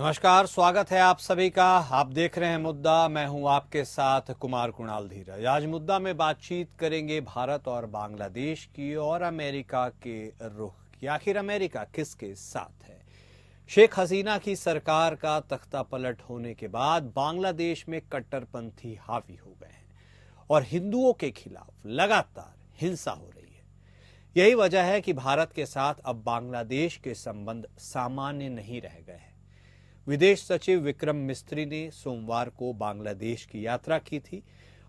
नमस्कार, स्वागत है आप सभी का। आप देख रहे हैं मुद्दा। मैं हूं आपके साथ कुमार कुणाल धीरज। आज मुद्दा में बातचीत करेंगे भारत और बांग्लादेश की और अमेरिका के रुख की। आखिर अमेरिका किसके साथ है? शेख हसीना की सरकार का तख्ता पलट होने के बाद बांग्लादेश में कट्टरपंथी हावी हो गए हैं और हिंदुओं के खिलाफ लगातार हिंसा हो रही है। यही वजह है कि भारत के साथ अब बांग्लादेश के संबंध सामान्य नहीं रह गए हैं। विदेश सचिव विक्रम मिस्त्री ने सोमवार को बांग्लादेश की यात्रा की थी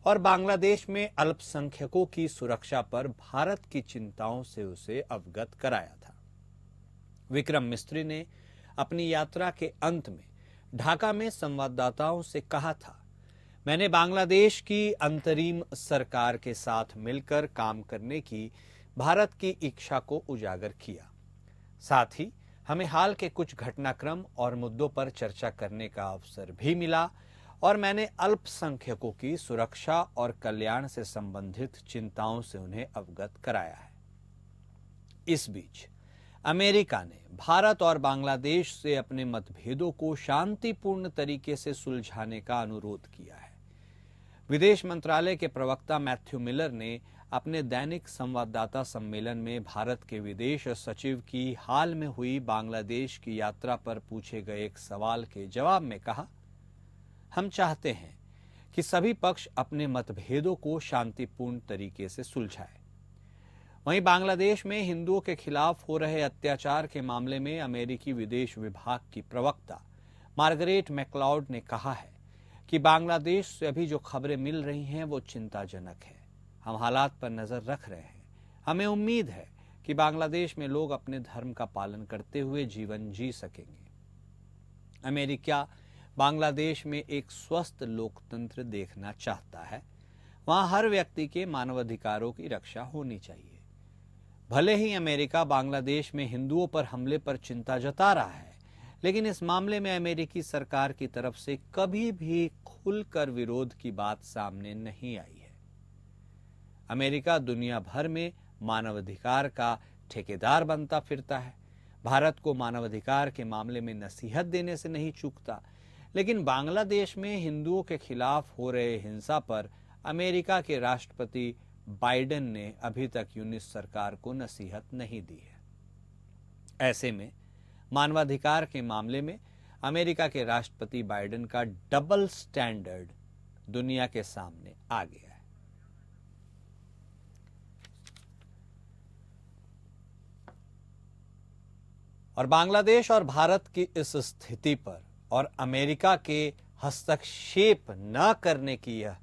और बांग्लादेश में अल्पसंख्यकों की सुरक्षा पर भारत की चिंताओं से उसे अवगत कराया था। विक्रम मिस्त्री ने अपनी यात्रा के अंत में ढाका में संवाददाताओं से कहा था, मैंने बांग्लादेश की अंतरिम सरकार के साथ मिलकर काम करने की भारत की इच्छा को उजागर किया। साथ ही हमें हाल के कुछ घटनाक्रम और मुद्दों पर चर्चा करने का अवसर भी मिला और मैंने अल्पसंख्यकों की सुरक्षा और कल्याण से संबंधित चिंताओं से उन्हें अवगत कराया है। इस बीच अमेरिका ने भारत और बांग्लादेश से अपने मतभेदों को शांतिपूर्ण तरीके से सुलझाने का अनुरोध किया है। विदेश मंत्रालय के प्रवक्ता मैथ्यू मिलर ने अपने दैनिक संवाददाता सम्मेलन में भारत के विदेश सचिव की हाल में हुई बांग्लादेश की यात्रा पर पूछे गए एक सवाल के जवाब में कहा, हम चाहते हैं कि सभी पक्ष अपने मतभेदों को शांतिपूर्ण तरीके से सुलझाएं। वहीं बांग्लादेश में हिंदुओं के खिलाफ हो रहे अत्याचार के मामले में अमेरिकी विदेश विभाग की प्रवक्ता मार्गरेट मैक्लाउड ने कहा है कि बांग्लादेश से अभी जो खबरें मिल रही हैं वो चिंताजनक है। हम हालात पर नजर रख रहे हैं। हमें उम्मीद है कि बांग्लादेश में लोग अपने धर्म का पालन करते हुए जीवन जी सकेंगे। अमेरिका बांग्लादेश में एक स्वस्थ लोकतंत्र देखना चाहता है। वहां हर व्यक्ति के मानवाधिकारों की रक्षा होनी चाहिए। भले ही अमेरिका बांग्लादेश में हिंदुओं पर हमले पर चिंता जता रहा है, लेकिन इस मामले में अमेरिकी सरकार की तरफ से कभी भी खुलकर विरोध की बात सामने नहीं आई है। अमेरिका दुनिया भर में मानवाधिकार का ठेकेदार बनता फिरता है। भारत को मानवाधिकार के मामले में नसीहत देने से नहीं चूकता, लेकिन बांग्लादेश में हिंदुओं के खिलाफ हो रहे हिंसा पर अमेरिका के राष्ट्रपति बाइडेन ने अभी तक यूनिस सरकार को नसीहत नहीं दी है। ऐसे में मानवाधिकार के मामले में अमेरिका के राष्ट्रपति बाइडेन का डबल स्टैंडर्ड दुनिया के सामने आ गया है। और बांग्लादेश और भारत की इस स्थिति पर और अमेरिका के हस्तक्षेप न करने की यह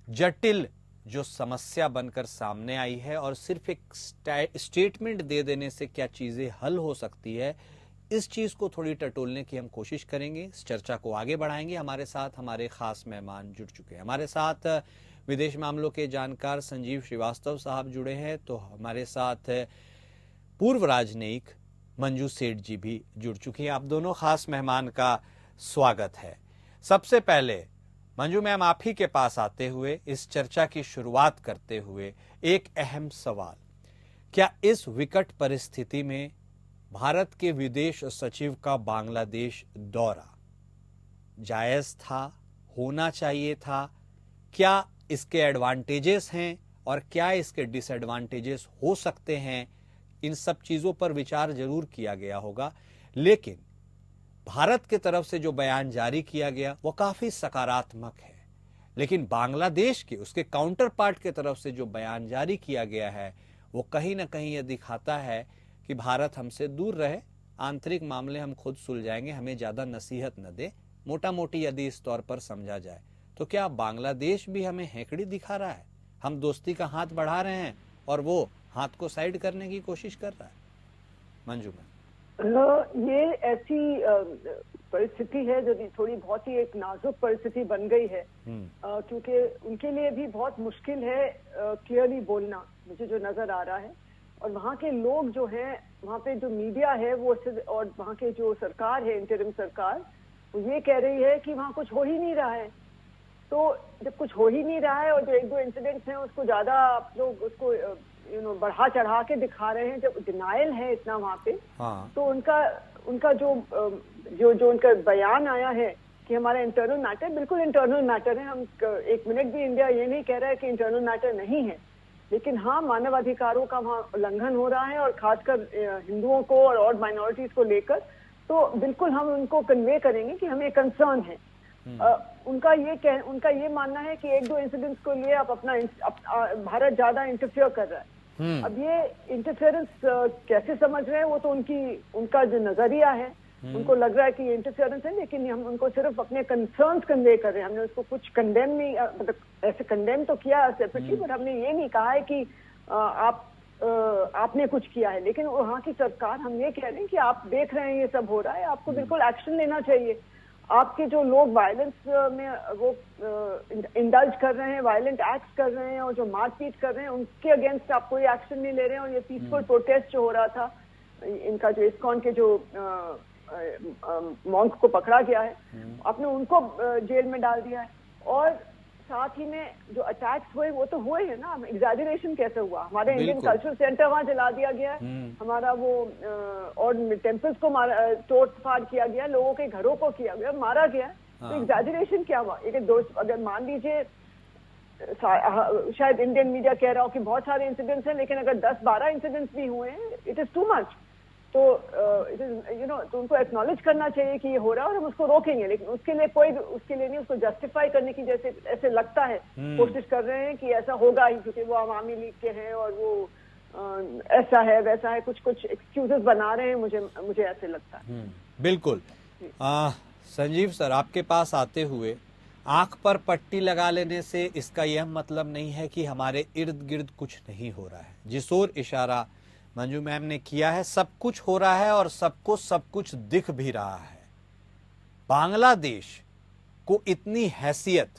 जटिल जो समस्या बनकर सामने आई है और सिर्फ एक स्टेटमेंट दे देने से क्या चीजें हल हो सकती है, इस चीज को थोड़ी टटोलने की हम कोशिश करेंगे। इस चर्चा को आगे बढ़ाएंगे। हमारे साथ हमारे खास मेहमान जुड़ चुके हैं। हमारे साथ विदेश मामलों के जानकार संजीव श्रीवास्तव साहब जुड़े हैं, तो हमारे साथ पूर्व राजनयिक मंजू सेठ जी भी जुड़ चुकी हैं। आप दोनों खास मेहमान का स्वागत है। सबसे पहले मंजू मैम, आप ही के पास आते हुए इस चर्चा की शुरुआत करते हुए एक अहम सवाल, क्या इस विकट परिस्थिति में भारत के विदेश सचिव का बांग्लादेश दौरा जायज था, होना चाहिए था? क्या इसके एडवांटेजेस हैं और क्या इसके डिसएडवांटेजेस हो सकते हैं? इन सब चीजों पर विचार जरूर किया गया होगा, लेकिन भारत की तरफ से जो बयान जारी किया गया वो काफी सकारात्मक है। लेकिन बांग्लादेश के उसके काउंटर पार्ट की तरफ से जो बयान जारी किया गया है वो कहीं ना कहीं यह दिखाता है कि भारत हमसे दूर रहे, आंतरिक मामले हम खुद सुलझाएंगे, हमें ज्यादा नसीहत न दे। मोटा मोटी यदि इस तौर पर समझा जाए तो क्या बांग्लादेश भी हमें हेकड़ी दिखा रहा है? हम दोस्ती का हाथ बढ़ा रहे हैं और वो हाथ को साइड करने की कोशिश कर रहा है? मंजू में ये ऐसी परिस्थिति है जो थोड़ी बहुत ही एक नाजुक परिस्थिति बन गई है, क्योंकि उनके लिए भी बहुत मुश्किल है क्लियरली बोलना, मुझे जो नजर आ रहा है। और वहाँ के लोग जो हैं, वहाँ पे जो मीडिया है वो और वहाँ के जो सरकार है, इंटरिम सरकार, वो ये कह रही है कि वहाँ कुछ हो ही नहीं रहा है। तो जब कुछ हो ही नहीं रहा है और जो एक दो इंसिडेंट्स हैं उसको ज्यादा आप लोग उसको बढ़ा चढ़ा के दिखा रहे हैं, जब डिनायल है इतना वहाँ पे, तो उनका जो उनका बयान आया है कि हमारा इंटरनल मैटर, बिल्कुल इंटरनल मैटर है। हम एक मिनट भी इंडिया ये नहीं कह रहा है कि इंटरनल मैटर नहीं है, लेकिन हाँ, मानवाधिकारों का वहाँ उल्लंघन हो रहा है, और खासकर हिंदुओं को और माइनॉरिटीज को लेकर। तो बिल्कुल हम उनको कन्वे करेंगे कि हमें कंसर्न है। उनका ये मानना है कि एक दो इंसिडेंट्स को लिए आप भारत ज्यादा इंटरफियर कर रहा है। अब ये इंटरफेरेंस कैसे समझ रहे हैं, वो तो उनका जो नजरिया है, उनको लग रहा है कि ये इंटरफेरेंस है, लेकिन हम उनको सिर्फ अपने कंसर्न्स कन्वे कर रहे हैं। हमने उसको कुछ कंडेम नहीं, मतलब ऐसे कंडेम तो किया सेपरेटली, बट हमने ये नहीं कहा है कि आपने कुछ किया है। लेकिन वहाँ की सरकार, हम ये कह रहे हैं कि आप देख रहे हैं ये सब हो रहा है, आपको बिल्कुल एक्शन लेना चाहिए। आपके जो लोग वायलेंस में वो इंडल्ज कर रहे हैं, वायलेंट एक्ट्स कर रहे हैं, और जो मारपीट कर रहे हैं, उनके अगेंस्ट आप कोई एक्शन नहीं ले रहे हैं। और ये पीसफुल प्रोटेस्ट जो हो रहा था, इनका जो इस्कॉन के जो मॉन्क को पकड़ा गया है, आपने उनको जेल में डाल दिया है। और साथ ही में जो अटैक्स हुए वो तो हुए हैं ना, एग्जैजरेशन कैसे हुआ? हमारे इंडियन कल्चरल सेंटर वहां जला दिया गया है, हमारा वो और टेम्पल्स को तोड़ फाड़ किया गया, लोगों के घरों को किया गया, मारा गया। तो एग्जैजरेशन क्या हुआ? एक दोस्त, अगर मान लीजिए शायद इंडियन मीडिया कह रहा हो कि बहुत सारे इंसिडेंट्स हैं, लेकिन अगर 10-12 इंसिडेंट्स भी हुए हैं, इट इज टू मच। तो इट इज तो उनको एक्नॉलेज करना चाहिए कि ये हो रहा है और हम उसको रोकेंगे। लेकिन उसके लिए नहीं, उसको जस्टिफाई करने की, जैसे ऐसे लगता है कोशिश कर रहे हैं कि ऐसा होगा ही, क्योंकि वो अवामी लीग के हैं और वो ऐसा है वैसा है, कुछ एक्सक्यूजेस बना रहे हैं। मुझे ऐसे लगता है। बिल्कुल। संजीव सर, आपके पास आते हुए, आंख पर पट्टी लगा लेने से इसका यह मतलब नहीं है कि हमारे इर्द गिर्द कुछ नहीं हो रहा है। जिस ओर इशारा मंजू मैम ने किया है, सब कुछ हो रहा है और सबको सब कुछ दिख भी रहा है। बांग्लादेश को इतनी हैसियत,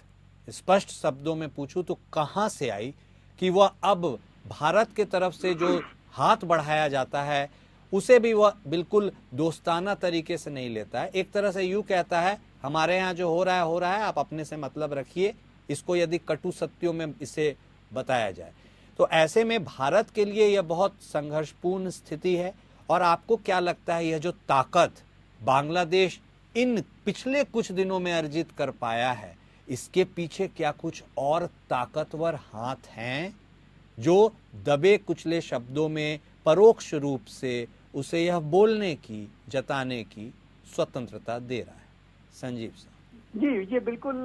स्पष्ट शब्दों में पूछूं तो कहां से आई कि वह अब भारत के तरफ से जो हाथ बढ़ाया जाता है उसे भी वह बिल्कुल दोस्ताना तरीके से नहीं लेता है। एक तरह से यूं कहता है, हमारे यहाँ जो हो रहा है, आप अपने से मतलब रखिए। इसको यदि कटु सत्यों में इसे बताया जाए तो ऐसे में भारत के लिए यह बहुत संघर्षपूर्ण स्थिति है। और आपको क्या लगता है, यह जो ताकत बांग्लादेश इन पिछले कुछ दिनों में अर्जित कर पाया है, इसके पीछे क्या कुछ और ताकतवर हाथ हैं जो दबे कुचले शब्दों में परोक्ष रूप से उसे यह बोलने की, जताने की स्वतंत्रता दे रहा है? संजीव सर। जी, ये बिल्कुल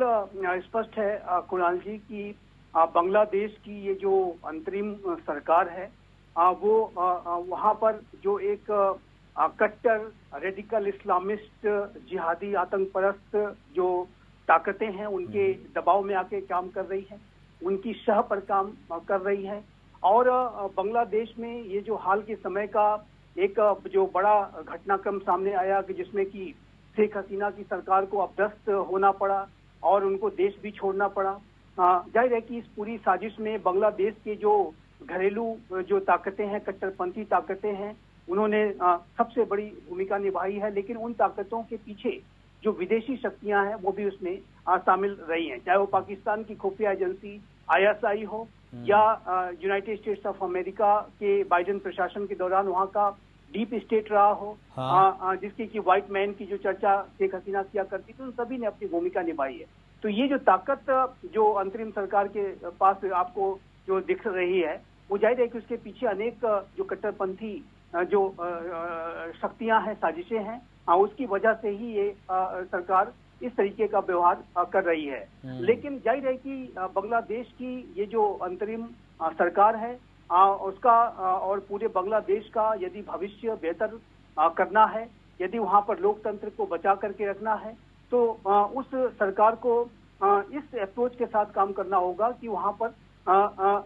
स्पष्ट है कुणाल जी की बांग्लादेश की ये जो अंतरिम सरकार है, वो वहाँ पर जो एक कट्टर रेडिकल इस्लामिस्ट जिहादी आतंकपरस्त जो ताकतें हैं, उनके दबाव में आके काम कर रही है, उनकी शह पर काम कर रही है। और बांग्लादेश में ये जो हाल के समय का एक जो बड़ा घटनाक्रम सामने आया कि जिसमें कि शेख हसीना की सरकार को अपदस्थ होना पड़ा और उनको देश भी छोड़ना पड़ा। जाहिर है कि इस पूरी साजिश में बांग्लादेश के जो घरेलू जो ताकतें हैं, कट्टरपंथी ताकतें हैं, उन्होंने सबसे बड़ी भूमिका निभाई है। लेकिन उन ताकतों के पीछे जो विदेशी शक्तियां हैं वो भी उसमें शामिल रही हैं, चाहे वो पाकिस्तान की खुफिया एजेंसी ISI हो या यूनाइटेड स्टेट्स ऑफ अमेरिका के बाइडेन प्रशासन के दौरान वहाँ का डीप स्टेट रहा हो, जिसकी की व्हाइट मैन की जो चर्चा शेख हसीना किया करती थी, उन सभी ने अपनी भूमिका निभाई है। तो ये जो ताकत जो अंतरिम सरकार के पास आपको जो दिख रही है, वो जाहिर है कि उसके पीछे अनेक जो कट्टरपंथी जो शक्तियां हैं, साजिशें हैं, उसकी वजह से ही ये सरकार इस तरीके का व्यवहार कर रही है। लेकिन जाहिर है कि बांग्लादेश की ये जो अंतरिम सरकार है, उसका और पूरे बांग्लादेश का यदि भविष्य बेहतर करना है, यदि वहाँ पर लोकतंत्र को बचा करके रखना है, तो उस सरकार को इस अप्रोच के साथ काम करना होगा कि वहाँ पर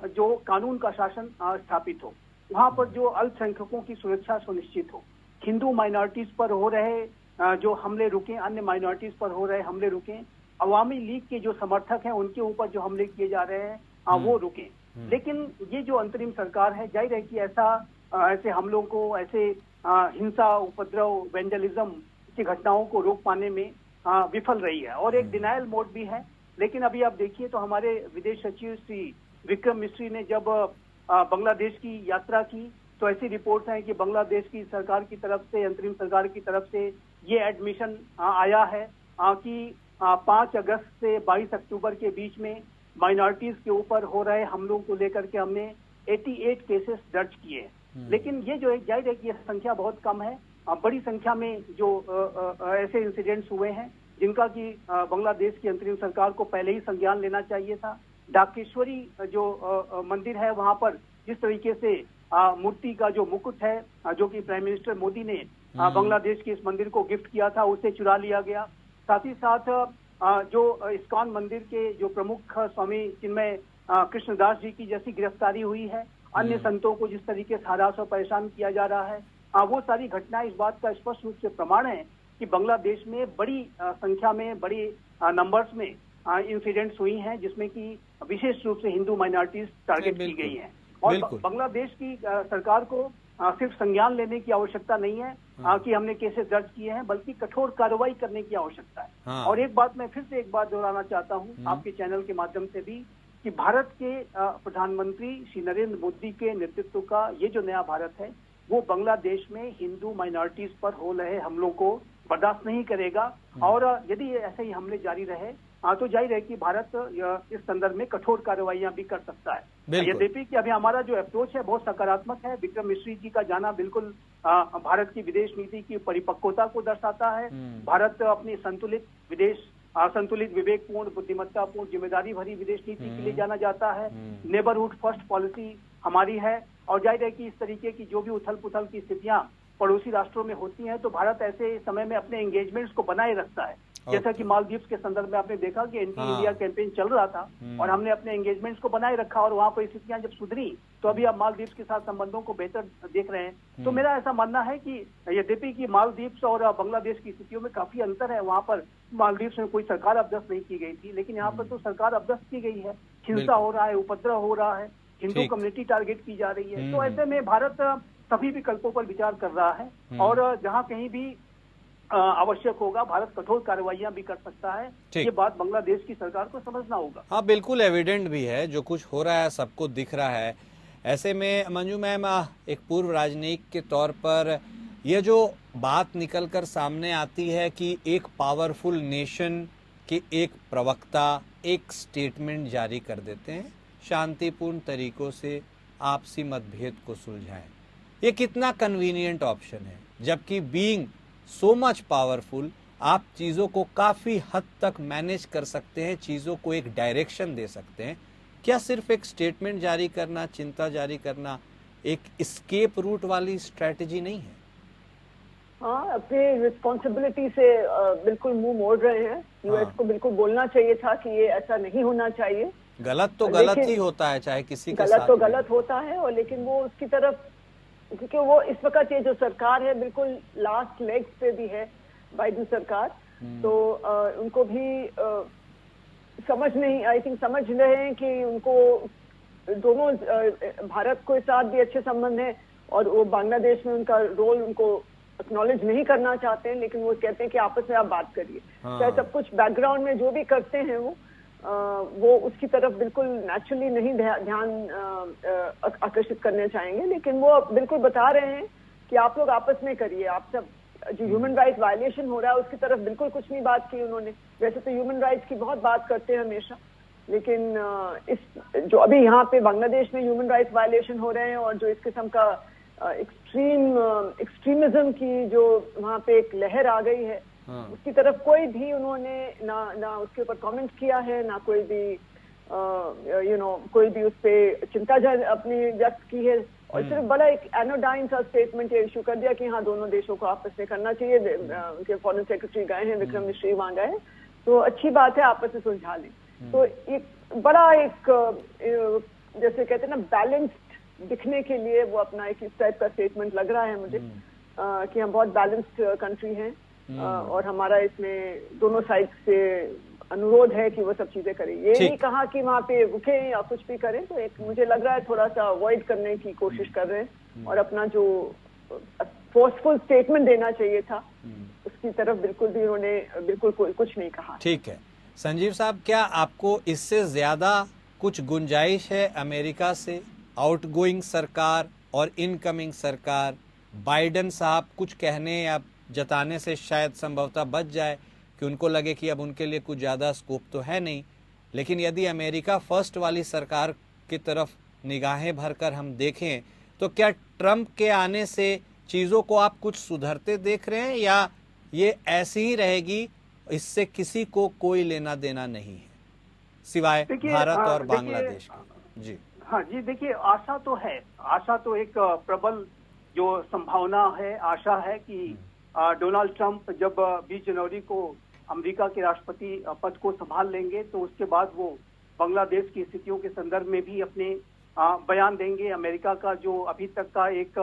जो कानून का शासन स्थापित हो, वहाँ पर जो अल्पसंख्यकों की सुरक्षा सुनिश्चित हो, हिंदू माइनॉरिटीज पर हो रहे जो हमले रुके, अन्य माइनॉरिटीज पर हो रहे हमले रुके, अवामी लीग के जो समर्थक हैं उनके ऊपर जो हमले किए जा रहे हैं वो रुके। लेकिन ये जो अंतरिम सरकार है, जाहिर है कि ऐसे हमलों को, ऐसे हिंसा, उपद्रव, वेंडलिज्म की घटनाओं को रोक पाने में विफल रही है और एक डिनायल मोड भी है। लेकिन अभी आप देखिए तो हमारे विदेश सचिव श्री विक्रम मिस्री ने जब बांग्लादेश की यात्रा की तो ऐसी रिपोर्ट्स हैं कि बांग्लादेश की सरकार की तरफ से, अंतरिम सरकार की तरफ से ये एडमिशन आया है कि 5 अगस्त से 22 अक्टूबर के बीच में माइनॉरिटीज के ऊपर हो रहे हमलों को लेकर के हमने 88 केसेस दर्ज किए। लेकिन ये जो एक जाहिर है कि ये संख्या बहुत कम है। बड़ी संख्या में जो ऐसे इंसिडेंट्स हुए हैं जिनका कि बांग्लादेश की अंतरिम सरकार को पहले ही संज्ञान लेना चाहिए था। डाकेश्वरी जो मंदिर है वहां पर जिस तरीके से मूर्ति का जो मुकुट है जो कि प्राइम मिनिस्टर मोदी ने बांग्लादेश के इस मंदिर को गिफ्ट किया था, उसे चुरा लिया गया। साथ ही साथ जो इस्कॉन मंदिर के जो प्रमुख स्वामी चिन्मय कृष्णदास जी की जैसी गिरफ्तारी हुई है, अन्य संतों को जिस तरीके से हरास और परेशान किया जा रहा है, वो सारी घटनाएं इस बात का स्पष्ट रूप से प्रमाण है कि बांग्लादेश में बड़ी संख्या में, बड़ी नंबर्स में इंसिडेंट्स हुई हैं जिसमें कि विशेष रूप से हिंदू माइनॉरिटीज टारगेट की गई हैं। और बांग्लादेश की सरकार को सिर्फ संज्ञान लेने की आवश्यकता नहीं है कि हमने केसेस दर्ज किए हैं, बल्कि कठोर कार्रवाई करने की आवश्यकता है। और एक बात मैं फिर से एक बात दोहराना चाहता हूं आपके चैनल के माध्यम से भी कि भारत के प्रधानमंत्री श्री नरेंद्र मोदी के नेतृत्व का ये जो नया भारत है वो बांग्लादेश में हिंदू माइनॉरिटीज पर हो रहे हमलों को बर्दाश्त नहीं करेगा। और यदि ऐसे ही हमले जारी रहे तो जाहिर है कि भारत इस संदर्भ में कठोर कार्रवाइयां भी कर सकता है। यद्यपि कि अभी हमारा जो अप्रोच है बहुत सकारात्मक है। विक्रम मिश्री जी का जाना बिल्कुल भारत की विदेश नीति की परिपक्वता को दर्शाता है। भारत अपनी संतुलित विवेकपूर्ण, बुद्धिमत्तापूर्ण, जिम्मेदारी भरी विदेश नीति के लिए जाना जाता है। नेबरहुड फर्स्ट पॉलिसी हमारी है। और जाहिर है कि इस तरीके की जो भी उथल पुथल की स्थितियां पड़ोसी राष्ट्रों में होती हैं तो भारत ऐसे समय में अपने एंगेजमेंट्स को बनाए रखता है। जैसा कि मालदीव्स के संदर्भ में आपने देखा कि एंटी इंडिया कैंपेन चल रहा था और हमने अपने एंगेजमेंट्स को बनाए रखा और वहां पर स्थितियां जब सुधरी तो अभी आप मालदीव्स के साथ संबंधों को बेहतर देख रहे हैं। तो मेरा ऐसा मानना है कि यद्यपि कि मालदीव्स और बांग्लादेश की स्थितियों में काफी अंतर है। वहां पर मालदीव्स में कोई सरकार अध्यस्त नहीं की गई थी, लेकिन यहाँ पर तो सरकार अध्यस्त की गई है। हिंसा हो रहा है, उपद्रव हो रहा है, हिंदू कम्युनिटी टारगेट की जा रही है। तो ऐसे में भारत सभी विकल्पों पर विचार कर रहा है और जहां कहीं भी आवश्यक होगा भारत कठोर कार्रवाइयां भी कर सकता है। ये बात बांग्लादेश की सरकार को समझना होगा। हाँ, बिल्कुल एविडेंट भी है, जो कुछ हो रहा है सबको दिख रहा है। ऐसे में मंजू मैम, एक पूर्व राजनयिक के तौर पर यह जो बात निकल कर सामने आती है कि एक पावरफुल नेशन के एक प्रवक्ता एक स्टेटमेंट जारी कर देते हैं, शांतिपूर्ण तरीकों से आपसी मतभेद को सुलझाएं, ये कितना कन्वीनियंट ऑप्शन है। जबकि बीइंग सो मच पावरफुल आप चीज़ों को काफ़ी हद तक मैनेज कर सकते हैं, चीज़ों को एक डायरेक्शन दे सकते हैं। क्या सिर्फ एक स्टेटमेंट जारी करना, चिंता जारी करना एक एस्केप रूट वाली स्ट्रेटजी नहीं है? हाँ, अपनी रिस्पॉन्सिबिलिटी से बिल्कुल मुंह मोड़ रहे हैं। यूएस को बिल्कुल बोलना चाहिए था कि ये ऐसा नहीं होना चाहिए। गलत तो गलत ही होता है, चाहे किसी के साथ गलत तो गलत होता है, और लेकिन वो उसकी तरफ, क्योंकि वो इस वक्त ये जो सरकार है बिल्कुल लास्ट लेग्स पे भी है, बाइडेन सरकार। तो उनको भी समझ रहे हैं कि उनको दोनों भारत के साथ भी अच्छे संबंध है और वो बांग्लादेश में उनका रोल उनको एक्नॉलेज नहीं करना चाहते हैं, लेकिन वो कहते हैं कि आपस में आप बात करिए। चाहे सब कुछ बैकग्राउंड में जो भी करते हैं वो उसकी तरफ बिल्कुल नेचुरली नहीं ध्यान आकर्षित करने चाहेंगे, लेकिन वो बिल्कुल बता रहे हैं कि आप लोग आपस में करिए। आप सब जो ह्यूमन राइट वायलेशन हो रहा है उसकी तरफ बिल्कुल कुछ नहीं बात की उन्होंने। वैसे तो ह्यूमन राइट्स की बहुत बात करते हैं हमेशा, लेकिन इस जो अभी यहाँ पे बांग्लादेश में ह्यूमन राइट्स वायलेशन हो रहे हैं और जो इस किस्म का एक्सट्रीमिज्म की जो वहाँ पे एक लहर आ गई है, उसकी तरफ कोई भी उन्होंने ना उसके ऊपर कमेंट किया है, ना कोई भी कोई भी उस पे चिंता अपनी व्यक्त की है। और सिर्फ बड़ा एक एनोडाइन सा स्टेटमेंट ये इशू कर दिया कि हाँ दोनों देशों को आपस में करना चाहिए। उनके फॉरेन सेक्रेटरी गए हैं, विक्रम मिश्री वहां गए, तो अच्छी बात है, आपस में सुलझा लें। तो एक बड़ा एक जैसे कहते हैं ना बैलेंस्ड दिखने के लिए वो अपना एक इस टाइप का स्टेटमेंट लग रहा है मुझे कि हम बहुत बैलेंस्ड कंट्री हैं और हमारा इसमें दोनों साइड से अनुरोध है कि वो सब चीजें करें। ये नहीं कहा कि वहाँ पे रुके या कुछ भी करें, तो एक मुझे लग रहा है थोड़ा सा अवॉइड करने की कोशिश कर रहे हैं और अपना जो फोर्सफुल स्टेटमेंट देना चाहिए था उसकी तरफ बिल्कुल भी उन्होंने बिल्कुल कुछ नहीं कहा। ठीक है संजीव साहब, क्या आपको इससे ज्यादा कुछ गुंजाइश है अमेरिका से, आउटगोइंग सरकार और इनकमिंग सरकार, बाइडेन साहब कुछ कहने या जताने से शायद संभवतः बच जाए कि उनको लगे कि अब उनके लिए कुछ ज़्यादा स्कोप तो है नहीं। लेकिन यदि अमेरिका फर्स्ट वाली सरकार की तरफ निगाहें भरकर हम देखें तो क्या ट्रंप के आने से चीज़ों को आप कुछ सुधरते देख रहे हैं या ये ऐसी ही रहेगी, इससे किसी को कोई लेना देना नहीं है सिवाय भारत और बांग्लादेश के? जी हाँ जी, देखिए आशा तो है, आशा तो एक प्रबल जो संभावना है, आशा है कि डोनाल्ड ट्रंप जब 20 जनवरी को अमेरिका के राष्ट्रपति पद को संभाल लेंगे तो उसके बाद वो बांग्लादेश की स्थितियों के संदर्भ में भी अपने बयान देंगे। अमेरिका का जो अभी तक का एक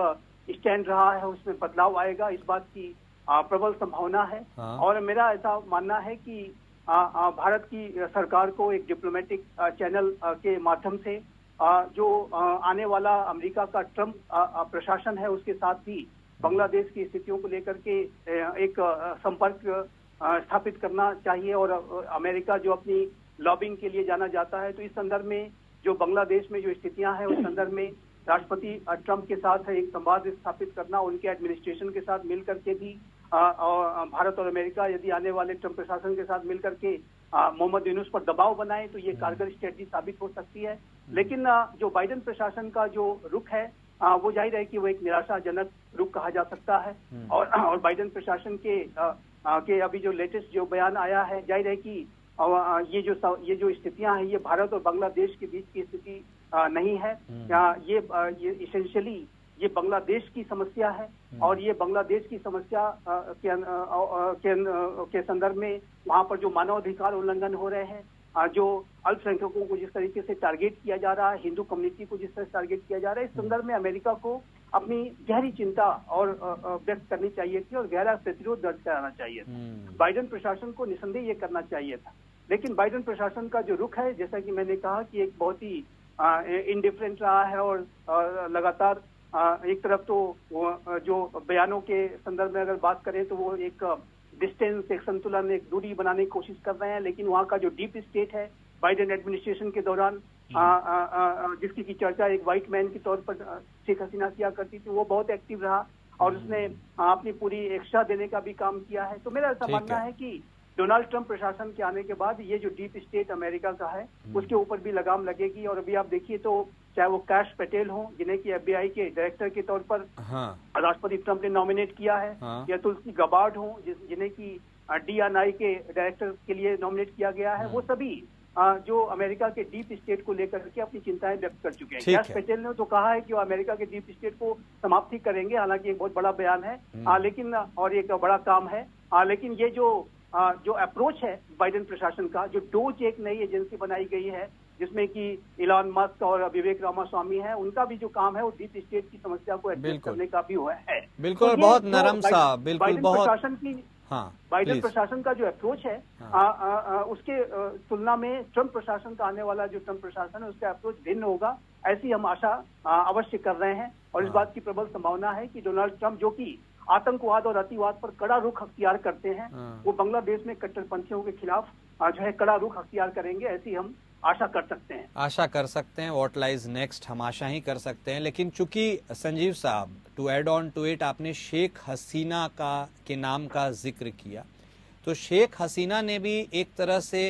स्टैंड रहा है उसमें बदलाव आएगा, इस बात की प्रबल संभावना है। और मेरा ऐसा मानना है कि भारत की सरकार को एक डिप्लोमेटिक चैनल के माध्यम से जो आने वाला अमेरिका का ट्रंप प्रशासन है उसके साथ भी बांग्लादेश की स्थितियों को लेकर के एक संपर्क स्थापित करना चाहिए। और अमेरिका जो अपनी लॉबिंग के लिए जाना जाता है, तो इस संदर्भ में जो बांग्लादेश में जो स्थितियां हैं उस संदर्भ में राष्ट्रपति ट्रंप के साथ एक संवाद स्थापित करना, उनके एडमिनिस्ट्रेशन के साथ मिलकर के भी भारत और अमेरिका यदि आने वाले ट्रंप प्रशासन के साथ मिलकर के मोहम्मद यूनुस पर दबाव बनाए तो ये कारगर स्ट्रेटजी साबित हो सकती है। लेकिन जो बाइडेन प्रशासन का जो रुख है वो जाहिर है कि वो एक निराशाजनक रुख कहा जा सकता है। और बाइडेन प्रशासन के अभी जो लेटेस्ट जो बयान आया है, जाहिर है कि ये जो स्थितियां हैं ये भारत और बांग्लादेश के बीच की स्थिति नहीं है। ये इसेंशियली ये बांग्लादेश की समस्या है और ये बांग्लादेश की समस्या के संदर्भ में वहां पर जो मानवाधिकार उल्लंघन हो रहे हैं, जो अल्पसंख्यकों को जिस तरीके से टारगेट किया जा रहा है, हिंदू कम्युनिटी को जिस तरह से टारगेट किया जा रहा है, इस संदर्भ में अमेरिका को अपनी गहरी चिंता और व्यक्त करनी चाहिए थी और गहरा प्रतिरोध दर्ज कराना चाहिए था। बाइडेन प्रशासन को निसंदेह ये करना चाहिए था। लेकिन बाइडेन प्रशासन का जो रुख है, जैसा कि मैंने कहा कि एक बहुत ही इंडिफरेंट रहा है और लगातार एक तरफ तो जो बयानों के संदर्भ में अगर बात करें तो वो एक डिस्टेंस, एक संतुलन, एक दूरी बनाने की कोशिश कर रहे हैं। लेकिन वहाँ का जो डीप स्टेट है बाइडेन एडमिनिस्ट्रेशन के दौरान जिसकी की चर्चा एक व्हाइट मैन के तौर पर शेख हसीना किया करती थी, वो बहुत एक्टिव रहा और उसने अपनी पूरी एक्स्ट्रा देने का भी काम किया है। तो मेरा ऐसा मानना है कि डोनाल्ड ट्रंप प्रशासन के आने के बाद ये जो डीप स्टेट अमेरिका का है उसके ऊपर भी लगाम लगेगी। और अभी आप देखिए तो चाहे वो कैश पटेल हो जिन्हें की FBI के डायरेक्टर के तौर पर राष्ट्रपति ट्रंप ने नॉमिनेट किया है, या तुलसी गबार्ड हो जिन्हें की DNI के डायरेक्टर के लिए नॉमिनेट किया गया है, वो सभी जो अमेरिका के डीप स्टेट को लेकर के अपनी चिंताएं व्यक्त कर चुके हैं। कैश पटेल ने तो कहा है कि वो अमेरिका के डीप स्टेट को समाप्त ही करेंगे, हालांकि एक बहुत बड़ा बयान है लेकिन और एक बड़ा काम है। लेकिन ये जो अप्रोच है बाइडेन प्रशासन का, जो डोज एक नई एजेंसी बनाई गई है जिसमें कि इलॉन मस्क और विवेक रामास्वामी है, उनका भी जो काम है वो डीप स्टेट की समस्या को एड्रेस करने का भी हुआ है। बिल्कुल, तो बहुत नरम सा, बिल्कुल बहुत प्रशासन की बाइडेन प्रशासन का जो अप्रोच है उसके तुलना में ट्रंप प्रशासन का आने वाला जो ट्रंप प्रशासन है उसका अप्रोच भिन्न होगा, ऐसी हम आशा अवश्य कर रहे हैं। और इस बात की प्रबल संभावना है कि डोनाल्ड ट्रंप जो कि आतंकवाद और अतिवाद पर कड़ा रुख अख्तियार करते हैं, वो बांग्लादेश में कट्टरपंथियों के खिलाफ जो है कड़ा रुख अख्तियार करेंगे, ऐसी हम आशा कर सकते हैं। आशा कर सकते हैं, व्हाट लाइज नेक्स्ट हम आशा ही कर सकते हैं। लेकिन चूंकि संजीव साहब, to add on to it, आपने शेख हसीना के नाम का जिक्र किया, तो शेख हसीना ने भी एक तरह से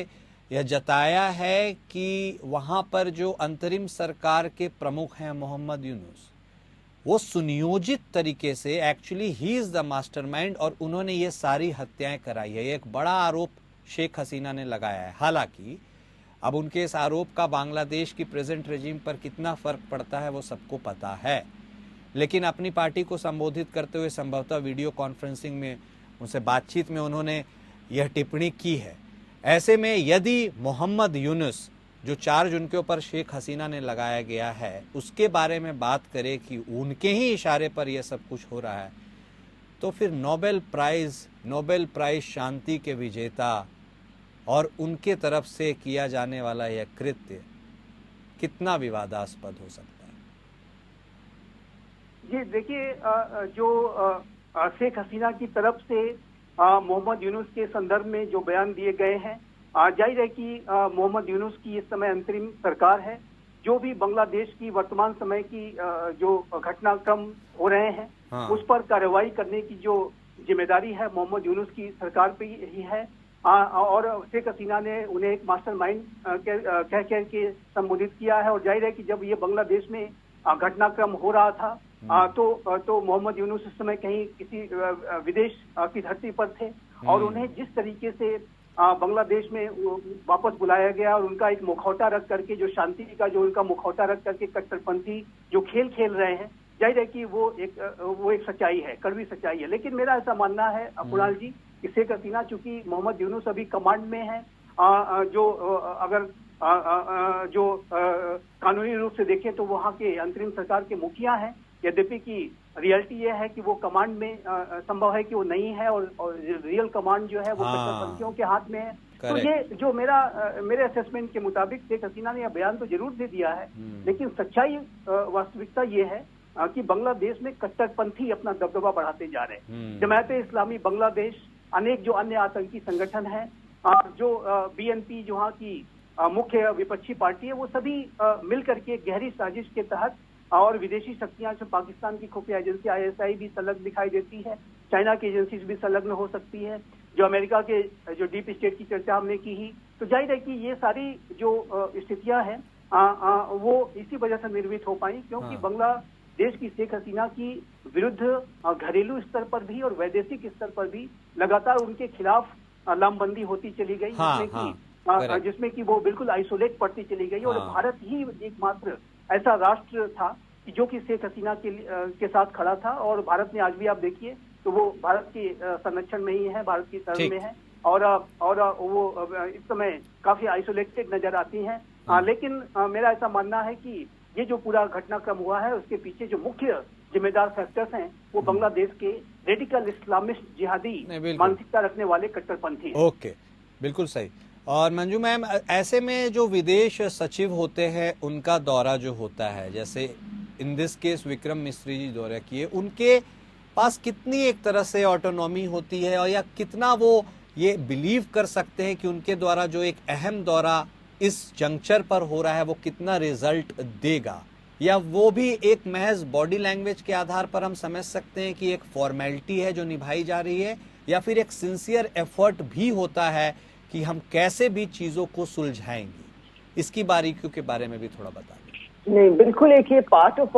यह जताया है कि वहां पर जो अंतरिम सरकार के प्रमुख हैं मोहम्मद यूनुस, वो सुनियोजित तरीके से, actually he is the mastermind और उन्होंने ये सारी हत्याएं कराई है। ये एक बड़ा आरोप शेख हसीना ने लगाया है। हालांकि अब उनके इस आरोप का बांग्लादेश की प्रेजेंट रेजिम पर कितना फर्क पड़ता है वो सबको पता है, लेकिन अपनी पार्टी को संबोधित करते हुए संभवतः वीडियो कॉन्फ्रेंसिंग में उनसे बातचीत में उन्होंने यह टिप्पणी की है। ऐसे में यदि मोहम्मद यूनुस, जो चार्ज उनके ऊपर शेख हसीना ने लगाया गया है, उसके बारे में बात करें कि उनके ही इशारे पर यह सब कुछ हो रहा है, तो फिर नोबेल प्राइज शांति के विजेता और उनके तरफ से किया जाने वाला यह कृत्य कितना विवादास्पद हो सकता है? जी देखिए, जो शेख हसीना की तरफ से मोहम्मद यूनुस के संदर्भ में जो बयान दिए गए हैं, जाहिर है कि मोहम्मद यूनुस की इस समय अंतरिम सरकार है जो भी बांग्लादेश की वर्तमान समय की जो घटनाक्रम हो रहे हैं, हाँ। उस पर कार्रवाई करने की जो जिम्मेदारी है मोहम्मद यूनुस की सरकार पे ही है। और शेख हसीना ने उन्हें एक मास्टरमाइंड कह के संबोधित किया है। और जाहिर है कि जब ये बांग्लादेश में घटनाक्रम हो रहा था तो मोहम्मद यूनुस उस समय कहीं किसी विदेश की धरती पर थे, और उन्हें जिस तरीके से बांग्लादेश में वापस बुलाया गया और उनका एक मुखौटा रख करके, जो शांति का जो उनका मुखौटा रख करके कट्टरपंथी जो खेल खेल रहे हैं, जाहिर है कि वो एक सच्चाई है, कड़वी सच्चाई है। लेकिन मेरा ऐसा मानना है कुणाल जी कि शेख हसीना चूंकि मोहम्मद यूनुस अभी कमांड में है, जो अगर जो कानूनी रूप से देखें तो वहाँ के अंतरिम सरकार के मुखिया हैं, यद्यपि कि रियलिटी ये है कि वो कमांड में संभव है कि वो नहीं है, और रियल कमांड जो है वो कट्टरपंथियों के हाथ में है। तो ये जो मेरे असेसमेंट के मुताबिक शेख हसीना ने यह बयान तो जरूर दे दिया है, लेकिन सच्चाई वास्तविकता ये है कि बांग्लादेश में कट्टरपंथी अपना दबदबा बढ़ाते जा रहे हैं। जमात-ए-इस्लामी बांग्लादेश, अनेक जो अन्य आतंकी संगठन हैं, जो बीएनपी जो वहाँ की मुख्य विपक्षी पार्टी है, वो सभी मिलकर के गहरी साजिश के तहत, और विदेशी शक्तियां से पाकिस्तान की खुफिया एजेंसी आईएसआई भी संलग्न दिखाई देती है, चाइना की एजेंसीज भी संलग्न हो सकती है, जो अमेरिका के जो डीप स्टेट की चर्चा हमने की ही, तो जाहिर है कि ये सारी जो स्थितियां हैं वो इसी वजह से निर्मित हो पाई क्योंकि बांग्लादेश की शेख हसीना की विरुद्ध घरेलू स्तर पर भी और वैदेशिक स्तर पर भी लगातार उनके खिलाफ लामबंदी होती चली गई, जिसमें कि वो बिल्कुल आइसोलेट पड़ती चली गई। और भारत ही एकमात्र ऐसा राष्ट्र था कि जो कि शेख हसीना के साथ खड़ा था, और भारत ने आज भी आप देखिए तो वो भारत के संरक्षण में ही है, भारत की शरण में है, और वो इस समय काफी आइसोलेटेड नजर आती हैं। लेकिन मेरा ऐसा मानना है कि ये जो पूरा घटनाक्रम हुआ है उसके पीछे जो मुख्य जिम्मेदार फैक्टर्स हैं वो बांग्लादेश के रेडिकल इस्लामिस्ट जिहादी मानसिकता रखने वाले कट्टरपंथी। ओके, बिल्कुल सही। और मंजू मैम, ऐसे में जो विदेश सचिव होते हैं उनका दौरा जो होता है, जैसे in this case Vikram Misri जी दौरा किए, उनके पास कितनी एक तरह से ऑटोनॉमी होती है, और या कितना वो ये बिलीव कर सकते हैं कि उनके द्वारा जो एक अहम दौरा इस जंक्चर पर हो रहा है वो कितना रिजल्ट देगा, या वो भी एक महज बॉडी लैंग्वेज के आधार पर हम समझ सकते हैं कि एक फॉर्मेलिटी है जो निभाई जा रही है, या फिर एक सिंसियर एफर्ट भी होता है कि हम कैसे भी चीजों को सुलझाएंगे? इसकी बारीकियों के बारे में भी थोड़ा बताएं। नहीं, बिल्कुल एक ये part of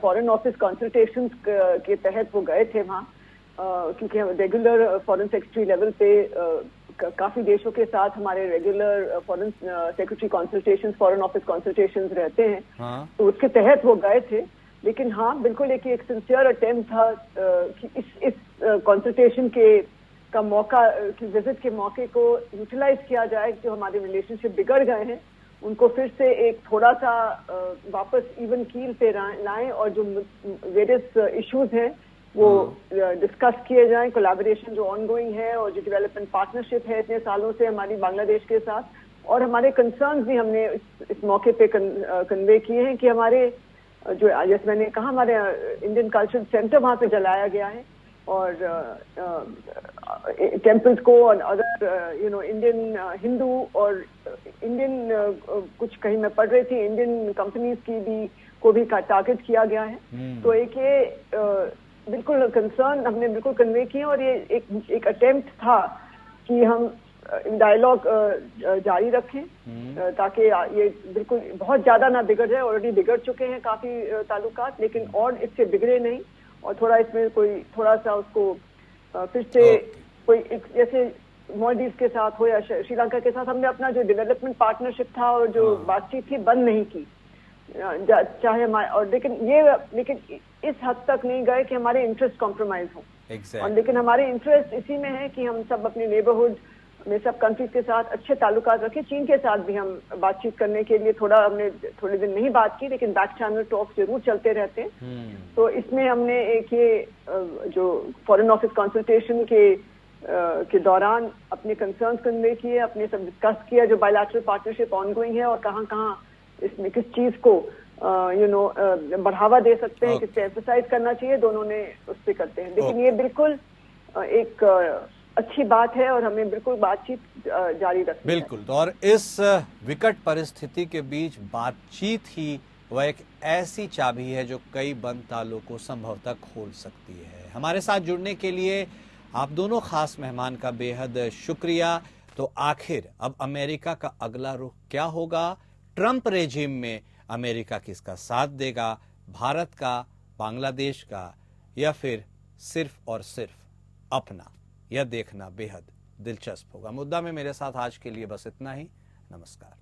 foreign office consultations के तहत वो गए थे वहाँ, क्योंकि रेगुलर फॉरेन सेक्रेटरी लेवल पे काफी देशों के साथ हमारे regular foreign secretary consultations, foreign office consultations रहते हैं। तो उसके तहत वो गए थे। लेकिन हाँ, बिल्कुल एक सिंसियर अटेम्प्ट था कि इस कंसल्टेशन का मौका, कि विजिट के मौके को यूटिलाइज किया जाए। जो हमारे रिलेशनशिप बिगड़ गए हैं उनको फिर से एक थोड़ा सा वापस इवन कील पे लाएं, और जो वेरियस इश्यूज हैं वो डिस्कस किए जाएं। कोलैबोरेशन जो ऑनगोइंग है और जो डेवलपमेंट पार्टनरशिप है इतने सालों से हमारी बांग्लादेश के साथ, और हमारे कंसर्न्स भी हमने इस मौके पे कन्वे किए हैं कि हमारे जो, जैसे मैंने कहा, हमारे इंडियन कल्चरल सेंटर वहाँ पे जलाया गया है, और टेम्पल्स को और अदर इंडियन हिंदू और इंडियन कुछ कहीं मैं पढ़ रही थी इंडियन कंपनीज की भी को भी टारगेट किया गया है। तो एक ये बिल्कुल कंसर्न हमने बिल्कुल कन्वे किए, और ये एक अटेम्प्ट था कि हम डायलॉग जारी रखें ताकि ये बिल्कुल बहुत ज्यादा ना बिगड़ जाए। ऑलरेडी बिगड़ चुके हैं काफी ताल्लुकात, लेकिन और इससे बिगड़े नहीं, और थोड़ा इसमें कोई थोड़ा सा उसको फिर से कोई जैसे मॉलडीव्स के साथ हो या श्रीलंका के साथ हमने अपना जो डेवलपमेंट पार्टनरशिप था और जो बातचीत थी बंद नहीं की, चाहे हमारे, और लेकिन इस हद तक नहीं गए कि हमारे इंटरेस्ट कॉम्प्रोमाइज हो। और लेकिन हमारे इंटरेस्ट इसी में है कि हम सब अपने नेबरहुड में सब कंट्रीज के साथ अच्छे ताल्लुकात रखें। चीन के साथ भी हम बातचीत करने के लिए हमने थोड़े दिन नहीं बात की, लेकिन बैक चैनल टॉक्स जरूर चलते रहते हैं। तो इसमें हमने एक ये जो फॉरेन ऑफिस कंसल्टेशन के दौरान अपने कंसर्न्स कन्वे किए, अपने सब डिस्कस किया जो बायलैटरल पार्टनरशिप ऑनगोइंग है और कहाँ इसमें किस चीज को बढ़ावा दे सकते हैं, किस पे एम्फसाइज करना चाहिए, दोनों ने उस पे करते हैं। लेकिन ये बिल्कुल एक अच्छी बात है और हमें बिल्कुल बातचीत जारी रखनी है। बिल्कुल। तो और इस विकट परिस्थिति के बीच बातचीत ही वह एक ऐसी चाबी है जो कई बंद तालों को संभवतः खोल सकती है। हमारे साथ जुड़ने के लिए आप दोनों खास मेहमान का बेहद शुक्रिया। तो आखिर अब अमेरिका का अगला रुख क्या होगा? ट्रंप रेजिम में अमेरिका किसका साथ देगा? भारत का, बांग्लादेश का, या फिर सिर्फ और सिर्फ अपना? यह देखना बेहद दिलचस्प होगा। मुद्दा में मेरे साथ आज के लिए बस इतना ही। नमस्कार।